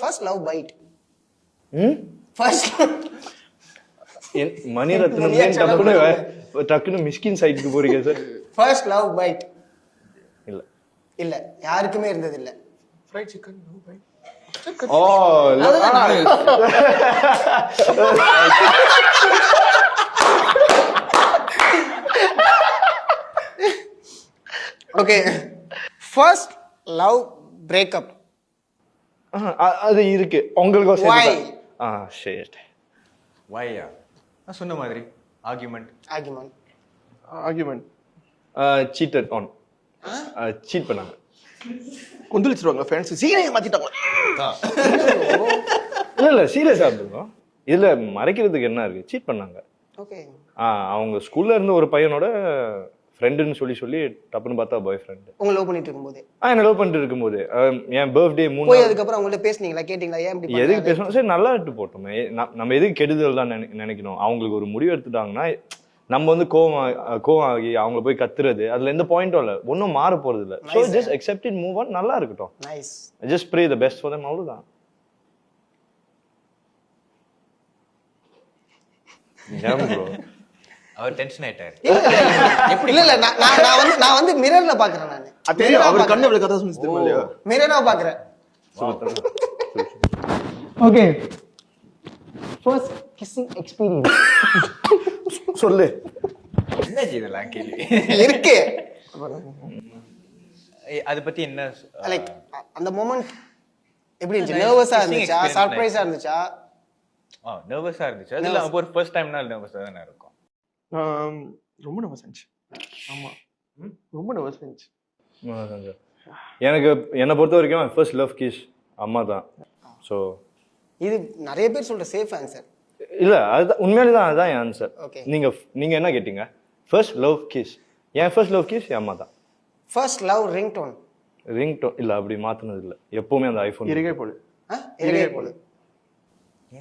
First love fight. First Mani Ratnam டக்குன்னு மிஸ்கின் சைடுக்கு போறீங்க சார். ஃபர்ஸ்ட் லவ் பைட் இல்ல இல்ல யாருக்குமே இருந்தது இல்ல. Fried chicken love fight. Okay first love breakup. அது இருக்கு உங்களுக்கு. Why? ஷிட். வையா நான் சொன்ன மாதிரி argument. Argument cheated on. Cheat பண்ணாங்க. கொந்தளிச்சிருவாங்க ஃப்ரெண்ட்ஸ். சீக்கிரம் மாத்திட்டாங்க. இல்ல சீரியஸா இருந்தோம். இதுல மறைக்கிறதுக்கு என்ன இருக்கு? சீட் பண்ணாங்க. ஓகே. அவங்க ஸ்கூல்ல இருந்து ஒரு பையனோட ஃப்ரெண்டுன்னு சொல்லி டப்புன்னு பார்த்தா பாய் ஃப்ரெண்ட். உங்களை லவ் பண்ணிட்டு இருக்கும்போது என்ன லவ் பண்ணிட்டு இருக்கும்போது என் பர்த்டே 3 போய் அதுக்கப்புறம் அவங்கள்ட்ட பேசுனீங்களா? கேட்டீங்களா ஏன் இப்படி எதுக்கு பேசணும்? சரி நல்லா விட்டு போட்டோமே. நம்ம எதுக்கு கெடுதல் தான் நினைக்கணும். அவங்களுக்கு ஒரு முடிவு எடுத்துட்டாங்கன்னா நம்ம வந்து கோவம் ஆகி அவங்க போய் கத்துறது அதுல எந்த பாயிண்ட்டும் இல்லை. ஒன்றும் மாற போறது இல்லை. So just accept it, move on. நல்லா இருக்கட்டும். Nice. Just pray the best for them. அவ்வளவுதான். ஏன் ப்ரோ அவர் டென்ஷன் ஆயிட்டாரு. இல்ல நான் வந்து மிரர்ல பாக்குறேன். நானு அதே அவர் கண்ணு அவளுக்கு கதை சொல்லிச்சு தெரியுமா இல்லையா? மிரரா பாக்குறேன். ஓகே ஃபர்ஸ்ட் கிஸ்ஸிங் எக்ஸ்பீரியன்ஸ் சொல்லு. என்ன இதெல்லாம் கேள்வி இருக்கு. அத பத்தி என்ன லைக் அந்த மொமெண்ட் எப்படி இருந்துச்சு? நர்வஸா இருந்துச்சா? சர்ப்ரைஸா இருந்துச்சா? நர்வஸா இருந்துச்சு. அதுல ஒரு ஃபர்ஸ்ட் டைம்னா நர்வஸா தான இருக்கும். ரொம்ப நர்வஸ் இருந்துச்சு. ஆமா ரொம்ப நர்வஸ் இருந்துச்சு. எனக்கு என்னை பொறுத்த வரைக்கும் ஃபர்ஸ்ட் லவ் கிஸ் அம்மா தான். ஸோ இது நிறைய பேர் சொல்ற சேஃப் ஆன்சர். இல்ல அதுதான் உண்மையிலே தான். அதுதான் என் ஆன்சர். ஓகே. நீங்க என்ன கேட்டீங்க? First love kiss. என் ஃபர்ஸ்ட் லவ் கிஸ் என் அம்மா தான். First love ringtone. ரிங்டோன் இல்ல அப்படி மாத்தினது இல்ல. எப்பவுமே அந்த ஐபோன் இருகை போல. இருகை போல.